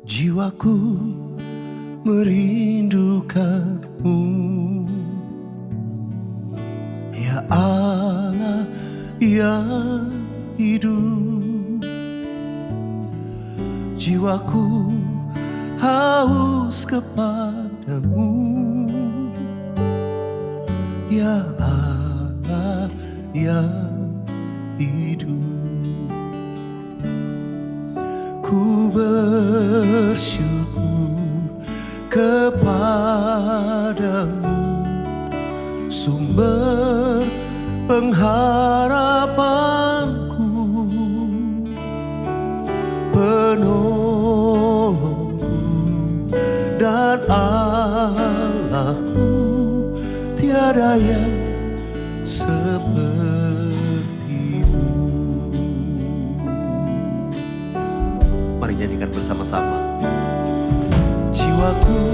Jiwaku merindukanmu, ya Allah yang hidup. Jiwaku haus kepadamu, ya Allah yang hidup. Ku bersyukur kepadamu, sumber pengharapanku, penolongku dan Allahku. Tiada yang sepertimu. Mari nyanyikan bersama-sama. Jiwaku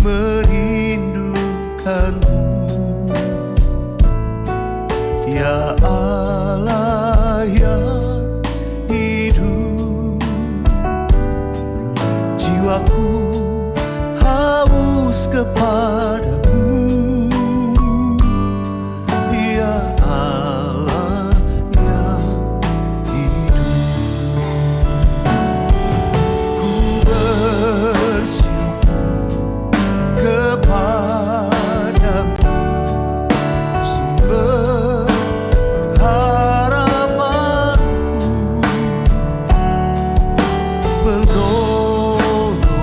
merindukanmu, ya Allah yang hidup. Jiwaku haus kepadamu, ya Allah yang hidup. Ku bersyukur kepadamu, sumber harapanku, penolongku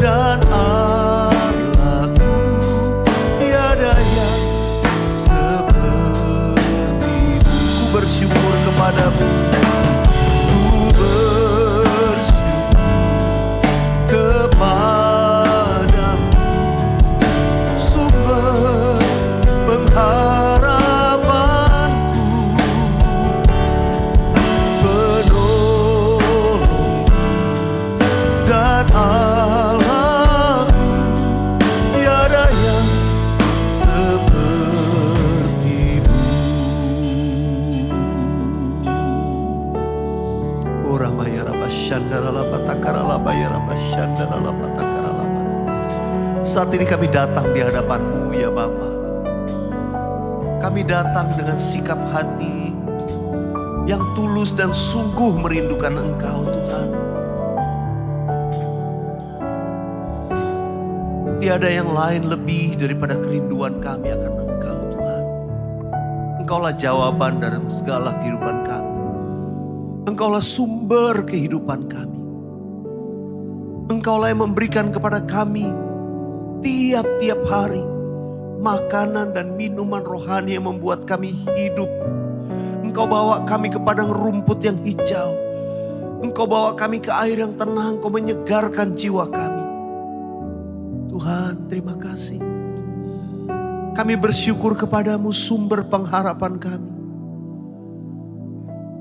dan Allahku. Tiada yang sepertimu. Ku bersyukur kepadamu, ku bersyukur kepadamu, sumber pengharapanku, penolongku dan Allahku. Tiada yang sepertimu. Ramaya Rabba Shandara Lapa Takara Labaya Rabba Shandara Lapa Takara Lapa. Saat ini kami datang di hadapan-Mu ya Bapa. Kami datang dengan sikap hati yang tulus dan sungguh merindukan Engkau Tuhan. Tiada yang lain lebih daripada kerinduan kami akan Engkau Tuhan. Engkaulah jawaban dalam segala kehidupan kami. Engkaulah sumber kehidupan kami. Engkaulah yang memberikan kepada kami tiap-tiap hari makanan dan minuman rohani yang membuat kami hidup. Engkau bawa kami ke padang rumput yang hijau. Engkau bawa kami ke air yang tenang. Engkau menyegarkan jiwa kami. Tuhan, terima kasih. Kami bersyukur kepadamu, sumber pengharapan kami.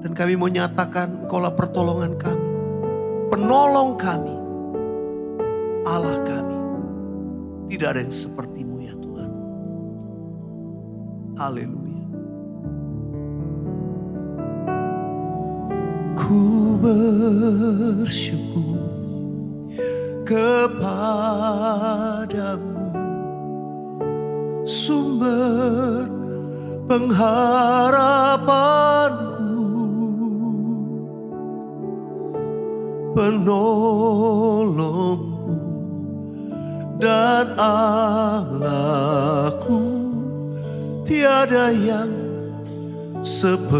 Dan kami mau nyatakan Engkaulah pertolongan kami, penolong kami, Allah kami. Tidak ada yang seperti-Mu ya Tuhan. Haleluya. Ku bersyukur kepadamu, sumber pengharapanku, penolongku dan Allahku. Tiada yang seperti-Mu.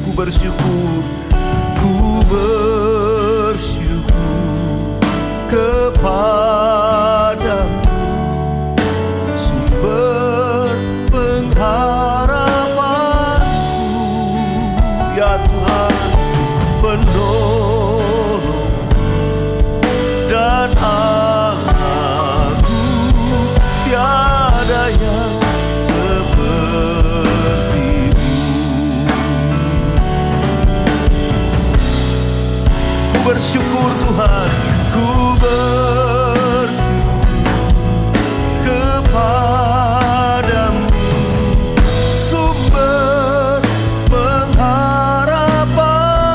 Ku bersyukur kepadamu, sumber pengharapanku, ya Tuhan, penolong dan Allahku. Tiada yang seperti-Mu. Ku bersyukur Tuhan, ku bersyukur kepadamu, sumber pengharapan.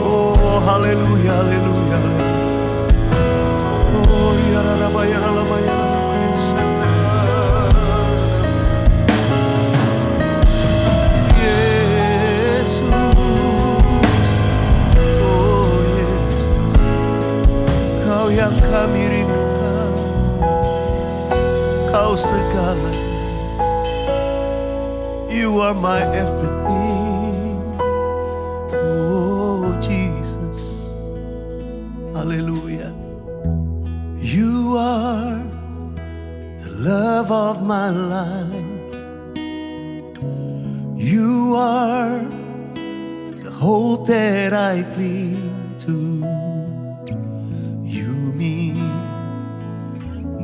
Oh, haleluya, haleluya. Oh, ya raba ya raba ya raba. Kau yang kami rindukan, Kau segala. You are my everything. Oh Jesus, hallelujah. You are the love of my life. You are the hope that I cling to.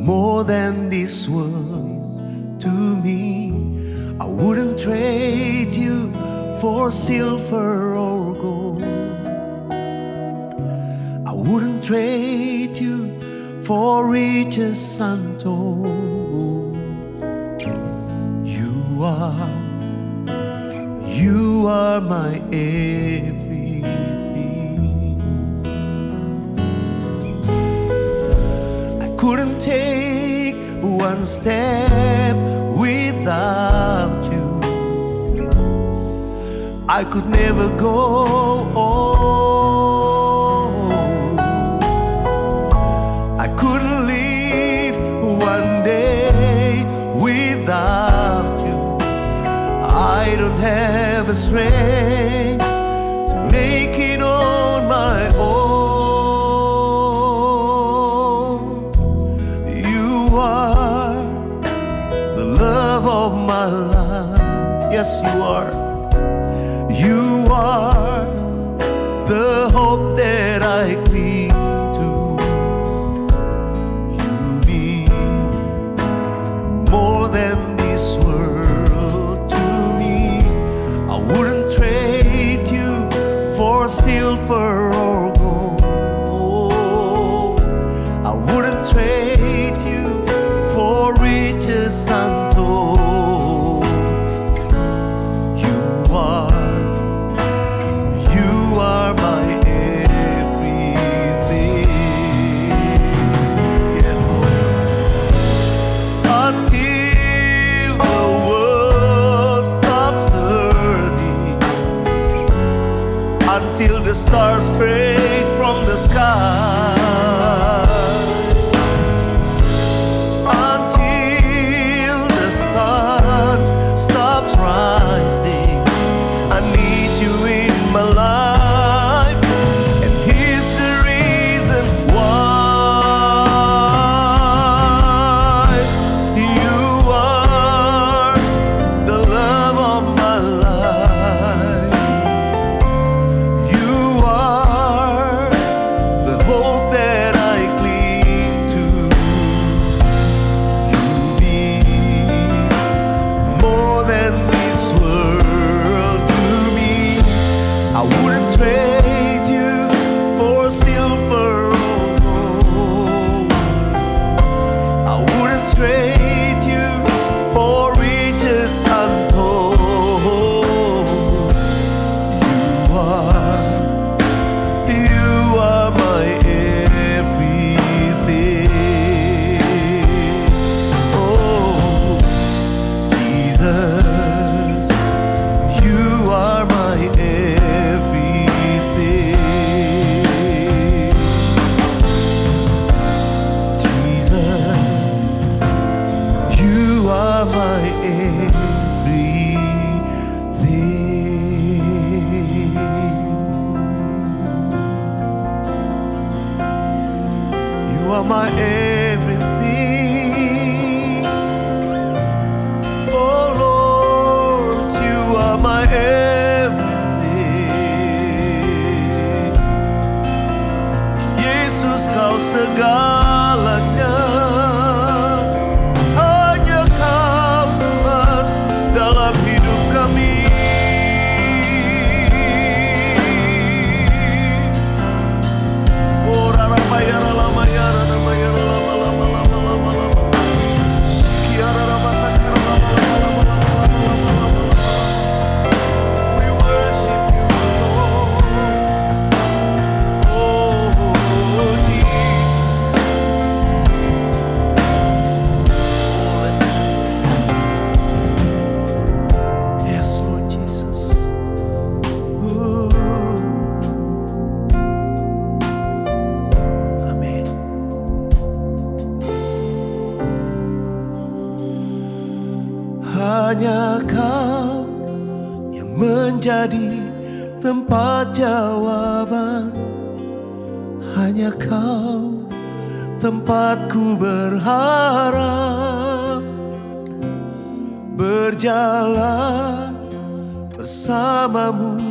More than this world to me. I wouldn't trade you for silver or gold. I wouldn't trade you for riches untold. You are my everything. Couldn't take one step without you. I could never go on. I couldn't live one day without you. I don't have a strength to make it on my own. Of my life, yes you are. You are the hope that I cling to. You mean more than this world to me. I wouldn't trade you for silver or gold. I wouldn't trade you for riches untold. Until the stars break from the sky, until the sun stops rising, I need you in my life, and here's the reason why. You are the love of my life. You are the Hanya Kau yang menjadi tempat jawaban. Hanya Kau tempatku berharap. Berjalan bersamamu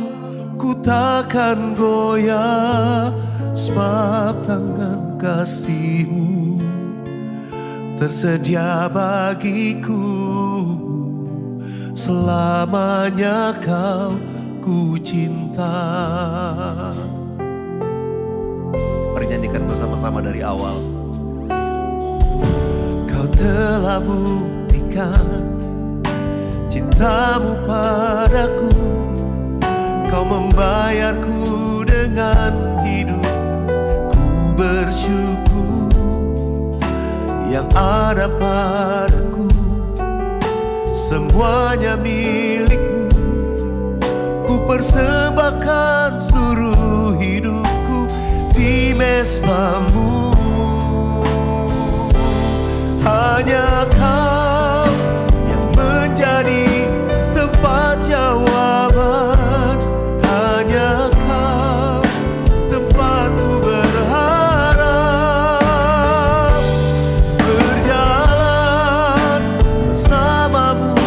ku takkan goyah, sebab tangan kasih-Mu tersedia bagiku. Selamanya Kau ku cinta. Mari nyanyikan bersama-sama dari awal. Kau telah buktikan cinta-Mu padaku. Kau membayarku dengan hidup. Ku bersyukur yang ada padaku. Semuanya milik-Mu. Ku persembahkan seluruh hidupku di mezbah-Mu. Hanya Kau yang menjadi tempat jawaban. Hanya Kau tempatku berharap. Berjalan bersama-Mu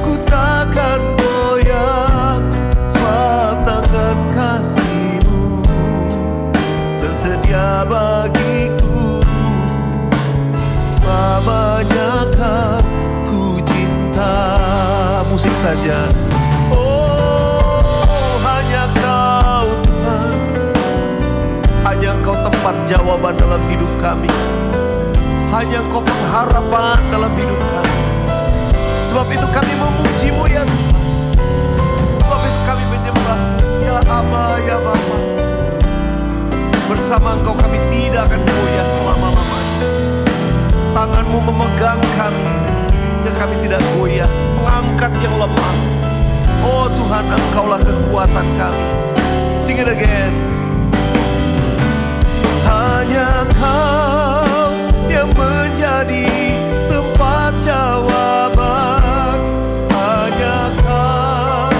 ku takkan goyah, sebab tangan kasih-Mu tersedia bagiku. Selamanya Kau ku cinta. Musik saja. Oh, hanya Kau Tuhan. Hanya Kau tempat jawaban dalam hidup kami. Hanya Kau pengharapan dalam hidup kami. Sebab itu kami memuji-Mu ya Tuhan. Sebab itu kami menyembah ya Aba, ya Bapa. Bersama Engkau kami tidak akan goyah selama-lamanya. Tangan-Mu memegang kami sehingga kami tidak goyah, mengangkat yang lemah. Oh Tuhan, Engkaulah kekuatan kami. Sing it again. Hanya Kau yang menjadi tempat jawaban. Hanya Kau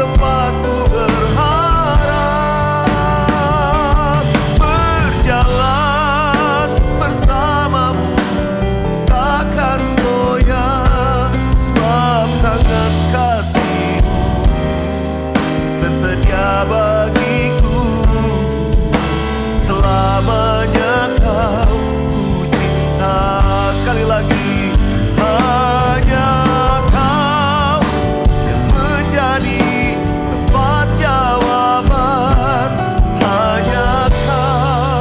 tempatku berharap. Berjalan bersama-Mu takkan goyah, sebab tangan kasih-Mu tersedia bagiku. Selamanya Kau ku cinta. Sekali lagi. Hanya Kau yang menjadi tempat jawaban. Hanya Kau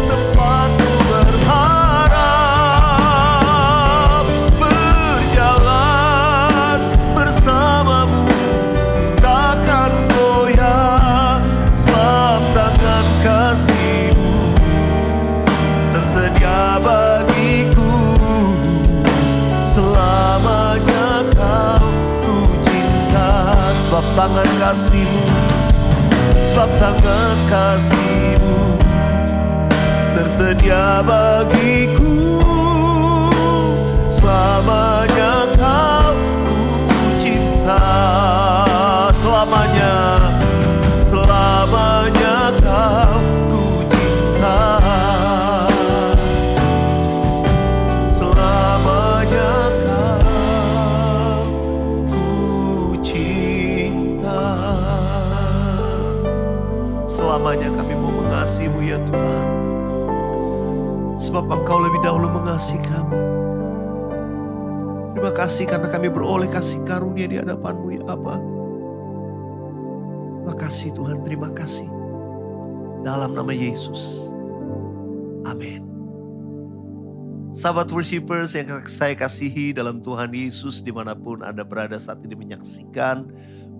tempatku berharap. Berjalan bersama-Mu takkan goyah, sebab tangan kasih-Mu tersedia bagiku. Selamanya Kau ku cinta. Sebab tangan kasih-Mu, sebab tangan kasih-Mu tersedia bagiku. Selamanya Kau ku cinta. Selamanya, selamanya Kau ku cinta. Selamanya Kau ku cinta. Selamanya kami mau mengasihi-Mu ya Tuhan. Sebab Engkau lebih dahulu mengasihi kami. Terima kasih karena kami beroleh kasih karunia di hadapan-Mu ya Aba. Terima kasih Tuhan, terima kasih. Dalam nama Yesus. Amin. Sahabat worshipers yang saya kasihi dalam Tuhan Yesus, dimanapun Anda berada saat ini menyaksikan,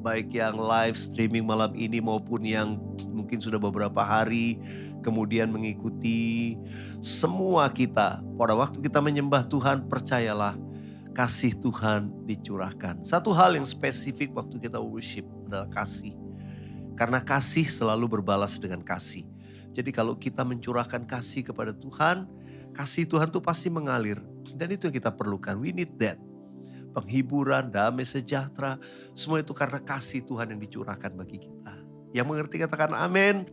baik yang live streaming malam ini maupun yang mungkin sudah beberapa hari kemudian mengikuti, semua kita pada waktu kita menyembah Tuhan, percayalah kasih Tuhan dicurahkan. Satu hal yang spesifik waktu kita worship adalah kasih. Karena kasih selalu berbalas dengan kasih. Jadi kalau kita mencurahkan kasih kepada Tuhan, kasih Tuhan tuh pasti mengalir. Dan itu yang kita perlukan, we need that. penghiburan, damai sejahtera. Semua itu karena kasih Tuhan yang dicurahkan bagi kita. Yang mengerti katakan amin.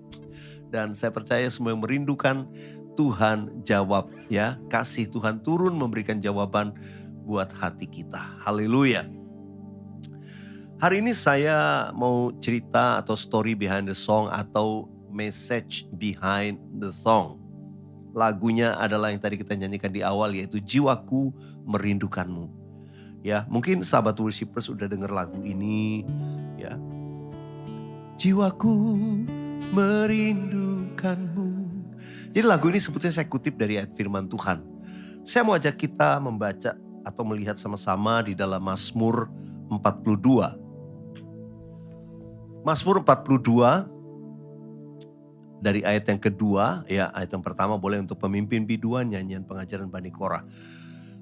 Dan saya percaya semua yang merindukan Tuhan jawab ya. Kasih Tuhan turun memberikan jawaban buat hati kita. Haleluya. Hari ini saya mau cerita atau story behind the song atau message behind the song. Lagunya adalah yang tadi kita nyanyikan di awal, yaitu Jiwaku Merindukanmu. Ya, mungkin sahabat worshipers sudah dengar lagu ini ya. Jiwaku merindukanmu. Jadi lagu ini sebetulnya saya kutip dari ayat firman Tuhan. Saya mau ajak kita membaca atau melihat sama-sama di dalam Mazmur 42. Mazmur 42 dari ayat yang kedua, ya ayat yang pertama boleh untuk pemimpin biduan, nyanyian pengajaran Bani Korah.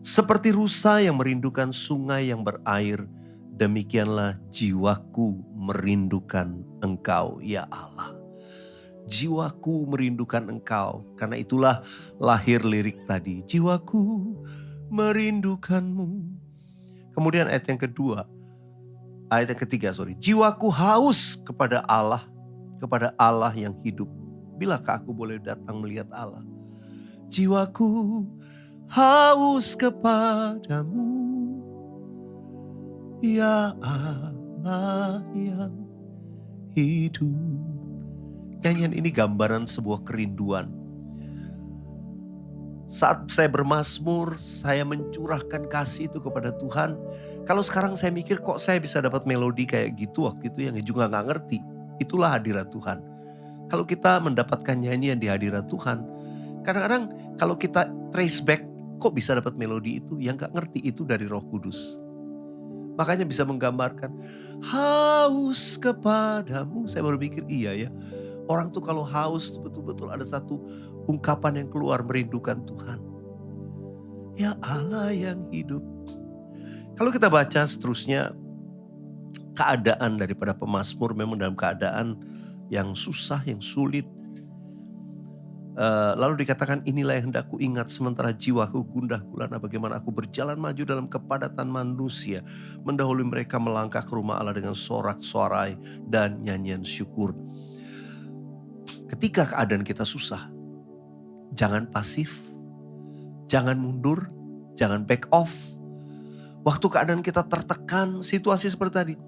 Seperti rusa yang merindukan sungai yang berair, demikianlah jiwaku merindukan Engkau, ya Allah. Jiwaku merindukan Engkau, karena itulah lahir lirik tadi. Jiwaku merindukanmu. Kemudian ayat yang kedua, ayat yang ketiga, jiwaku haus kepada Allah yang hidup. Bilakah aku boleh datang melihat Allah? Jiwaku haus kepadamu, ya Allah yang hidup. Nyanyian ini gambaran sebuah kerinduan. Saat saya bermazmur, saya mencurahkan kasih itu kepada Tuhan. Kalau sekarang saya mikir kok saya bisa dapat melodi kayak gitu waktu itu, yang juga gak ngerti. Itulah hadirat Tuhan. Kalau kita mendapatkan nyanyian di hadirat Tuhan, kadang-kadang kalau kita trace back, kok bisa dapat melodi itu? Yang gak ngerti itu dari Roh Kudus. Makanya bisa menggambarkan, haus kepadamu. Saya baru pikir iya ya. Orang tuh kalau haus betul-betul ada satu ungkapan yang keluar, merindukan Tuhan. Ya Allah yang hidup. Kalau kita baca seterusnya, keadaan daripada pemazmur memang dalam keadaan yang susah, yang sulit. Lalu dikatakan, inilah yang hendak ku ingat sementara jiwaku gundah gulana, bagaimana aku berjalan maju dalam kepadatan manusia, mendahului mereka melangkah ke rumah Allah dengan sorak-sorai dan nyanyian syukur. Ketika keadaan kita susah, jangan pasif, jangan mundur, jangan back off. Waktu keadaan kita tertekan, situasi seperti tadi,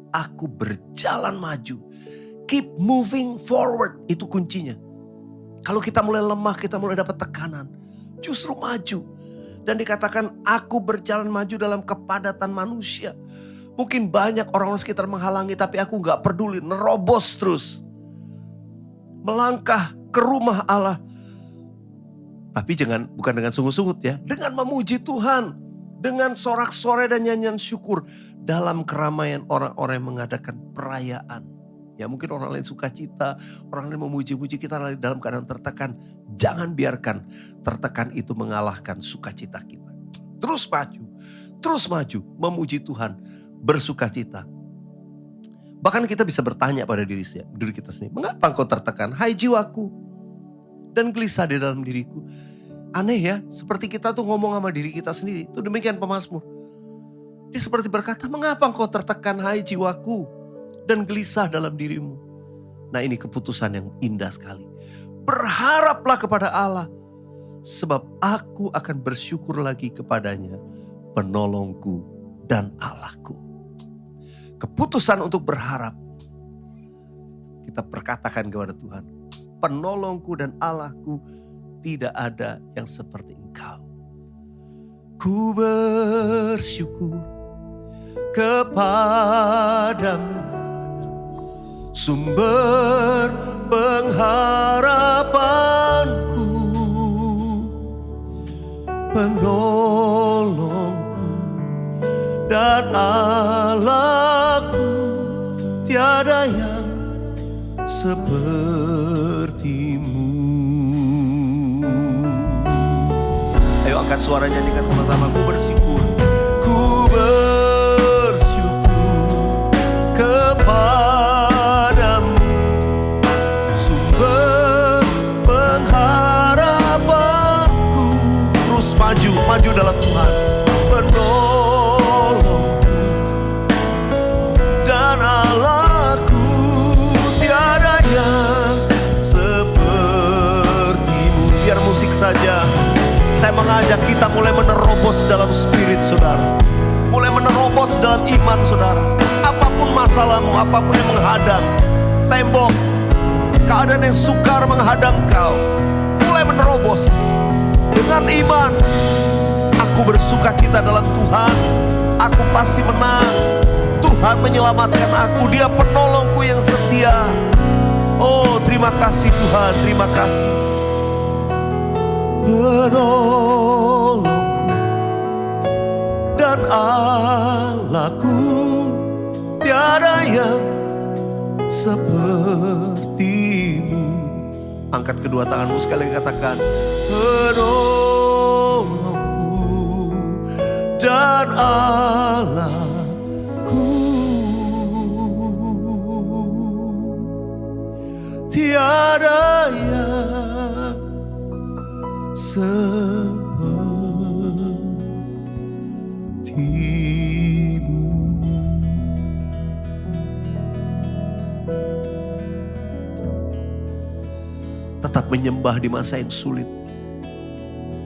aku berjalan maju. Keep moving forward, itu kuncinya. Kalau kita mulai lemah, kita mulai dapat tekanan, justru maju. Dan dikatakan, aku berjalan maju dalam kepadatan manusia. Mungkin banyak orang sekitar menghalangi, tapi aku gak peduli, nerobos terus. Melangkah ke rumah Allah. Tapi bukan dengan sungut-sungut ya, dengan memuji Tuhan. Dengan sorak-sorai dan nyanyian syukur. Dalam keramaian orang-orang yang mengadakan perayaan. Ya mungkin orang lain sukacita, orang lain memuji-muji, kita dalam keadaan tertekan. Jangan biarkan tertekan itu mengalahkan sukacita kita. Terus maju, memuji Tuhan, bersukacita. Bahkan kita bisa bertanya pada diri kita sendiri, mengapa engkau tertekan, hai jiwaku, dan gelisah di dalam diriku. Aneh ya, seperti kita tuh ngomong sama diri kita sendiri. Itu demikian pemazmur. Dia seperti berkata, mengapa engkau tertekan, hai jiwaku, dan gelisah dalam dirimu. Nah ini keputusan yang indah sekali. Berharaplah kepada Allah, sebab aku akan bersyukur lagi kepadanya, penolongku dan Allahku. Keputusan untuk berharap. Kita perkatakan kepada Tuhan, penolongku dan Allahku, tidak ada yang seperti Engkau. Ku bersyukur kepadamu, sumber pengharapanku, penolongku dan Allahku, tiada yang sepertimu. Ayo angkat suara, nyanyikan sama-sama. Ku bersyukur kepadamu, sumber pengharapanku. Terus maju dalam Tuhan, penolongku saja. Saya mengajak kita mulai menerobos dalam spirit saudara. Mulai menerobos dalam iman saudara. Apapun masalahmu, apapun yang menghadang, tembok, keadaan yang sukar menghadang kau, mulai menerobos dengan iman. Aku bersuka cita dalam Tuhan, aku pasti menang. Tuhan menyelamatkan aku, Dia penolongku yang setia. Oh, terima kasih Tuhan, terima kasih. Penolongku dan Allahku, tiada yang sepertimu. Angkat kedua tanganmu sekali katakan, penolongku dan Allahku, tiada yang sepertimu. Tetap menyembah di masa yang sulit.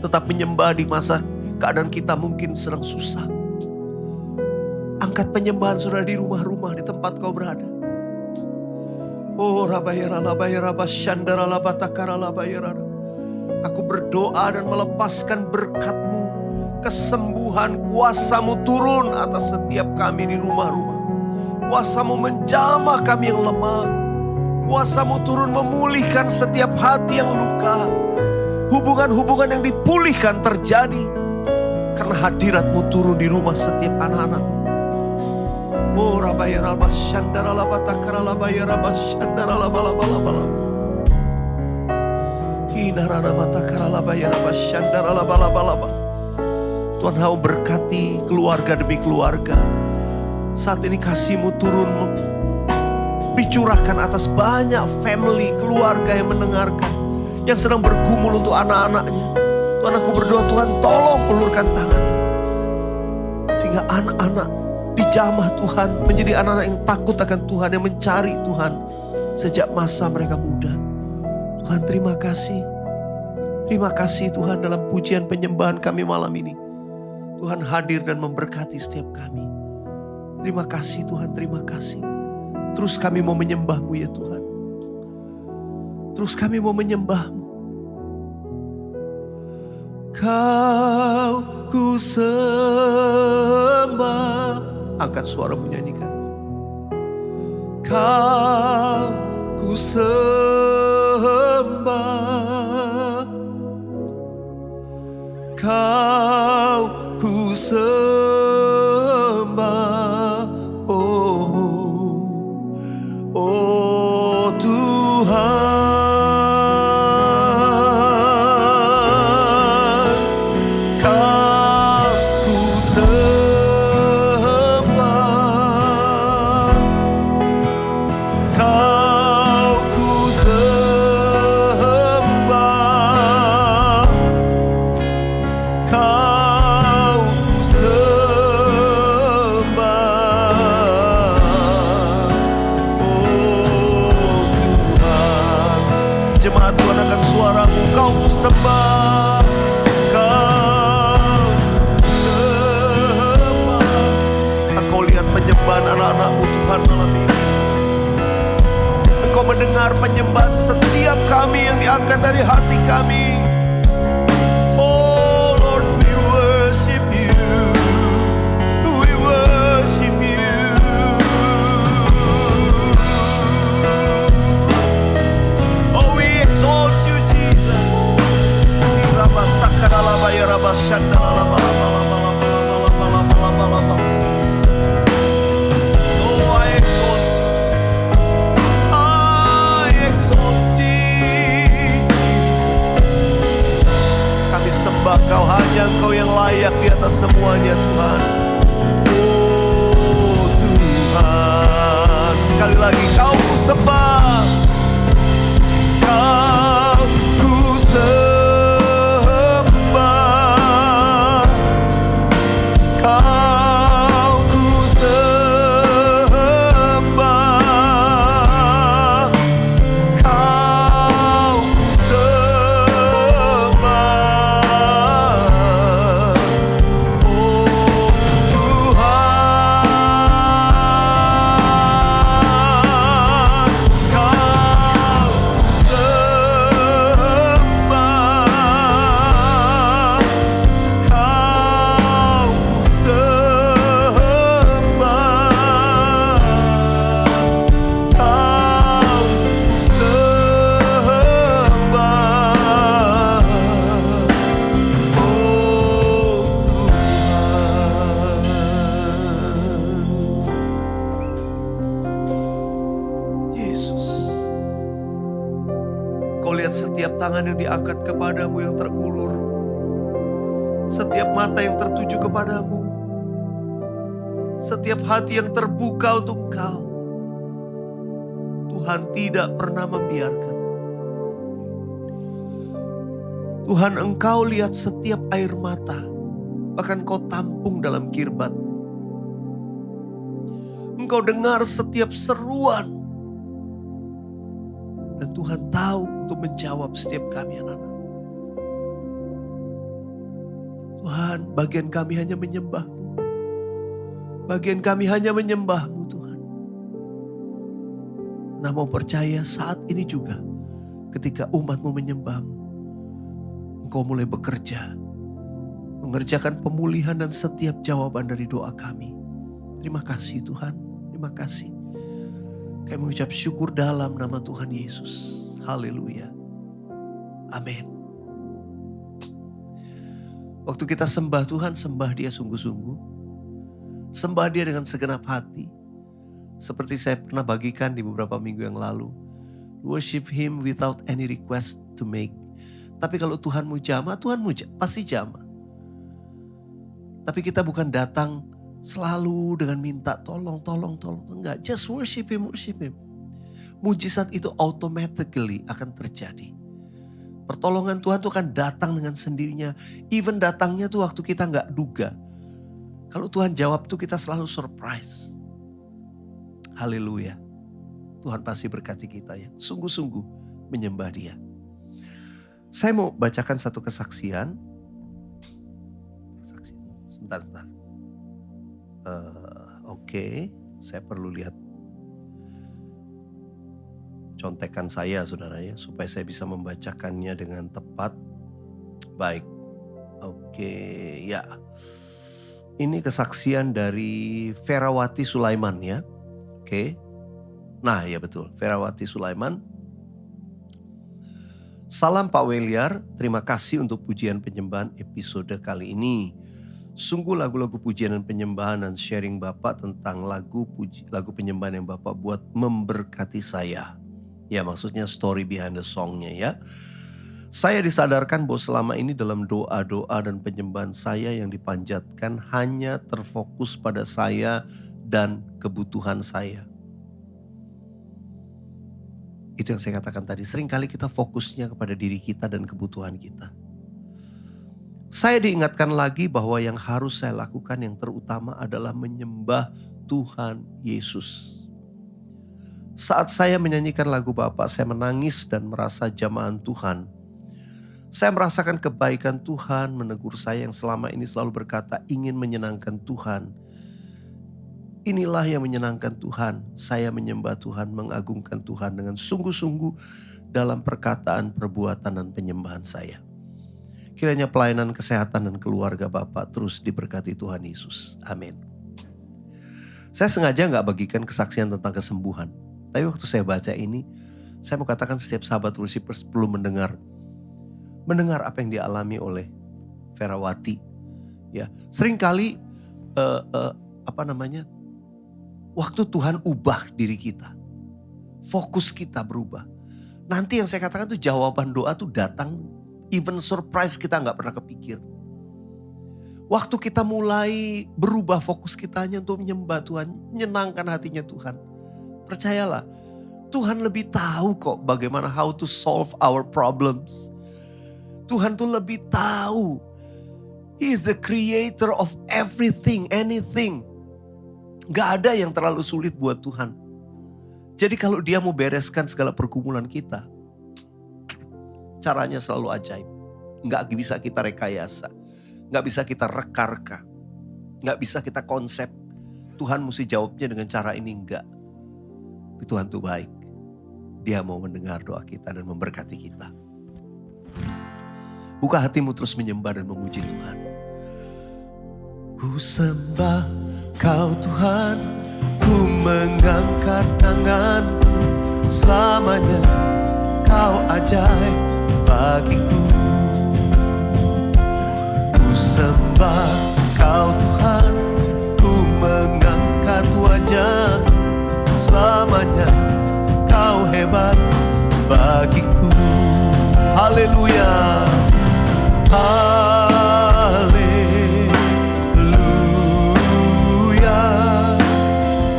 Tetap menyembah di masa keadaan kita mungkin sedang susah. Angkat penyembahan saudara di rumah-rumah, di tempat kau berada. Oh rabayara labayara basyandara labatakara labayara. Aku berdoa dan melepaskan berkat-Mu, kesembuhan, kuasa-Mu turun atas setiap kami di rumah-rumah. Kuasa-Mu menjamah kami yang lemah. Kuasa-Mu turun memulihkan setiap hati yang luka. Hubungan-hubungan yang dipulihkan terjadi karena hadirat-Mu turun di rumah setiap anak-anak. Oh rabayara basyandara labatakara labayara basyandara labalabala. Hinarana matakara labayara basyandara labalabala. Tuhan mau berkati keluarga demi keluarga. Saat ini kasih-Mu turun dicurahkan atas banyak family, keluarga yang mendengarkan, yang sedang bergumul untuk anak-anaknya. Tuhan, aku berdoa Tuhan tolong ulurkan tangan, sehingga anak-anak dijamah Tuhan menjadi anak-anak yang takut akan Tuhan, yang mencari Tuhan sejak masa mereka muda. Tuhan terima kasih. Terima kasih Tuhan dalam pujian penyembahan kami malam ini. Tuhan hadir dan memberkati setiap kami. Terima kasih Tuhan, terima kasih. Terus kami mau menyembah-Mu ya Tuhan. Terus kami mau menyembah-Mu. Kau ku sembah. Angkat suara menyanyikan. Kau ku sembah. Kau ku sembah. Oh Tuhan, Kau ku sembah. Kau ku sembah. Kau ku sembah. Oh Tuhan, jemaat Tuhan akan suaramu, Kau ku sembah. Kau ku sembah. Engkau lihat penyembahan anak-anak-Mu Tuhan malam ini. Engkau mendengar penyembahan setiap kami yang diangkat dari hati kami. Oh Lord, we worship You. We worship You. Oh, we exalt You, Jesus. Oh, I exalt Thee, Jesus. Kami sembah Kau, hanya Engkau yang layak di atas semuanya Tuhan. Oh Tuhan, sekali lagi Kau ku sembah. Kau ku sembah. Kau ku sembah. Kau ku sembah. lihat setiap tangan yang diangkat kepadamu yang terulur. Setiap mata yang tertuju kepadamu. Setiap hati yang terbuka untuk Engkau. Tuhan tidak pernah membiarkan. Tuhan, Engkau lihat setiap air mata. Bahkan Kau tampung dalam kirbat. Engkau dengar setiap seruan. Dan Tuhan tahu untuk menjawab setiap kami anak-anak. Tuhan, bagian kami hanya menyembah-Mu. Bagian kami hanya menyembah-Mu Tuhan. Nah, mau percaya saat ini juga ketika umat-Mu menyembah-Mu, Engkau mulai bekerja, mengerjakan pemulihan dan setiap jawaban dari doa kami. Terima kasih Tuhan, terima kasih. Kami mengucap syukur dalam nama Tuhan Yesus. Haleluya. Amin. Waktu kita sembah Tuhan, sembah Dia sungguh-sungguh. Sembah Dia dengan segenap hati. Seperti saya pernah bagikan di beberapa minggu yang lalu. Worship Him without any request to make. Tapi kalau Tuhan mau jamah, pasti jamah. Tapi kita bukan datang selalu dengan minta tolong. Enggak, just worship Him. Mujizat itu automatically akan terjadi. Pertolongan Tuhan itu akan datang dengan sendirinya. Even datangnya tuh waktu kita gak duga. Kalau Tuhan jawab tuh kita selalu surprise. Haleluya. Tuhan pasti berkati kita yang sungguh-sungguh menyembah Dia. Saya mau bacakan satu kesaksian. Sebentar. Oke, saya perlu lihat contekan saya saudara ya, supaya saya bisa membacakannya dengan tepat. Baik, oke ya. Ini kesaksian dari Ferawati Sulaiman ya. Oke, nah ya betul, Ferawati Sulaiman. Salam Pak Weliar, terima kasih untuk pujian penyembahan episode kali ini. Sungguh lagu-lagu pujian dan penyembahan dan sharing Bapak tentang lagu penyembahan yang Bapak buat memberkati saya. Ya maksudnya story behind the songnya ya. Saya disadarkan bahwa selama ini dalam doa-doa dan penyembahan saya yang dipanjatkan hanya terfokus pada saya dan kebutuhan saya. Itu yang saya katakan tadi, seringkali kita fokusnya kepada diri kita dan kebutuhan kita. Saya diingatkan lagi bahwa yang harus saya lakukan yang terutama adalah menyembah Tuhan Yesus. Saat saya menyanyikan lagu Bapak, saya menangis dan merasa jamahan Tuhan. Saya merasakan kebaikan Tuhan menegur saya yang selama ini selalu berkata ingin menyenangkan Tuhan. Inilah yang menyenangkan Tuhan. Saya menyembah Tuhan, mengagungkan Tuhan dengan sungguh-sungguh dalam perkataan, perbuatan, dan penyembahan saya. Kiranya pelayanan kesehatan dan keluarga Bapak terus diberkati Tuhan Yesus. Amin. Saya sengaja gak bagikan kesaksian tentang kesembuhan. Tapi waktu saya baca ini, saya mau katakan setiap sahabat worshipers perlu mendengar apa yang dialami oleh Ferawati. Ya, seringkali waktu Tuhan ubah diri kita, fokus kita berubah. Nanti yang saya katakan tuh jawaban doa tuh datang, even surprise kita nggak pernah kepikir. Waktu kita mulai berubah fokus kita hanya untuk menyembah Tuhan, menyenangkan hatinya Tuhan. Percayalah, Tuhan lebih tahu kok bagaimana how to solve our problems. Tuhan tuh lebih tahu. He is the creator of everything, anything. Gak ada yang terlalu sulit buat Tuhan. Jadi kalau Dia mau bereskan segala pergumulan kita, caranya selalu ajaib. Gak bisa kita rekayasa. Gak bisa kita reka-reka. Gak bisa kita konsep. Tuhan mesti jawabnya dengan cara ini, enggak. Tapi Tuhan tuh baik. Dia mau mendengar doa kita dan memberkati kita. Buka hatimu terus menyembah dan memuji Tuhan. Ku sembah Kau Tuhan, ku mengangkat tangan. Selamanya Kau ajaib bagiku. Ku sembah Kau Tuhan, ku mengangkat wajah. Selamanya Kau hebat bagiku. Haleluya,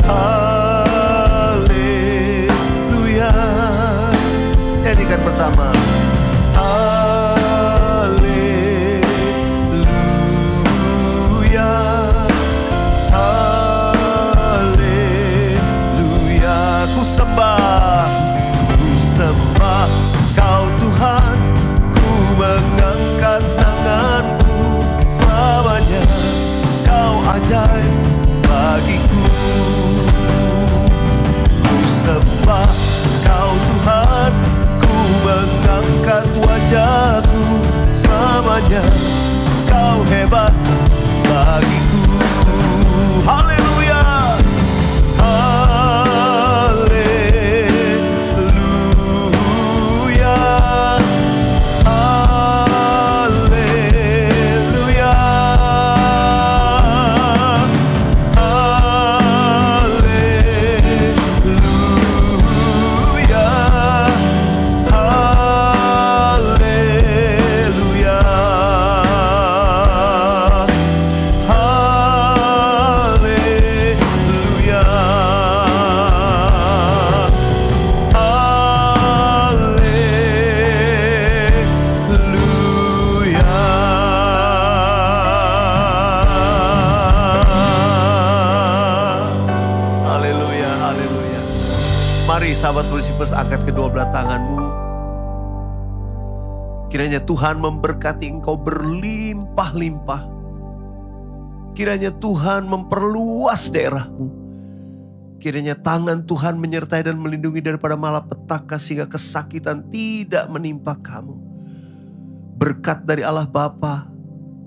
haleluya. Nyanyikan bersama. Haleluya, haleluya. Ku sembah Kau Tuhan. Ku mengangkat tanganku selamanya. Kau ajaib bagiku. Ku sembah Kau Tuhan. Ku mengangkat wajahku selamanya. Kau hebat bagiku. Haleluya, haleluya, haleluya, haleluya, haleluya, haleluya, haleluya, haleluya. Mari sahabat Tulisipers, angkat kedua belah tanganmu. Kiranya Tuhan memberkati engkau berlimpah-limpah. Kiranya Tuhan memperluas daerahmu. Kiranya tangan Tuhan menyertai dan melindungi daripada malapetaka sehingga kesakitan tidak menimpa kamu. Berkat dari Allah Bapa,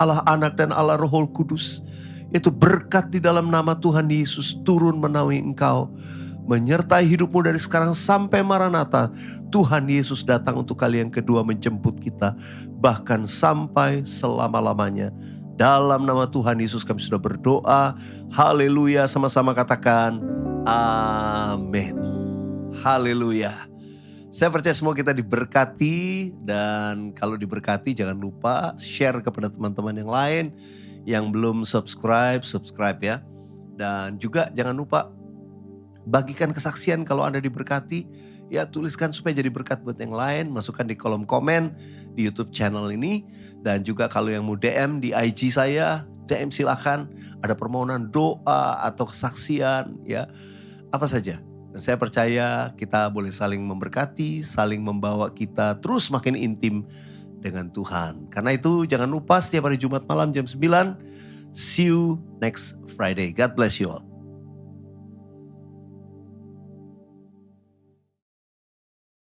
Allah Anak dan Allah Roh Kudus, yaitu berkat di dalam nama Tuhan Yesus turun menaungi engkau, menyertai hidupmu dari sekarang sampai Maranatha. Tuhan Yesus datang untuk kali yang kedua menjemput kita, bahkan sampai selama-lamanya. Dalam nama Tuhan Yesus kami sudah berdoa. Haleluya, sama-sama katakan amin. Haleluya. Saya percaya semua kita diberkati, dan kalau diberkati jangan lupa share kepada teman-teman yang lain. Yang belum subscribe ya. Dan juga jangan lupa bagikan kesaksian kalau Anda diberkati. Ya, tuliskan supaya jadi berkat buat yang lain. Masukkan di kolom komen di YouTube channel ini. Dan juga kalau yang mau DM di IG saya, DM silakan. Ada permohonan doa atau kesaksian, ya apa saja. Dan saya percaya kita boleh saling memberkati, saling membawa kita terus makin intim dengan Tuhan. Karena itu jangan lupa setiap hari Jumat malam jam 9. See you next Friday. God bless you all.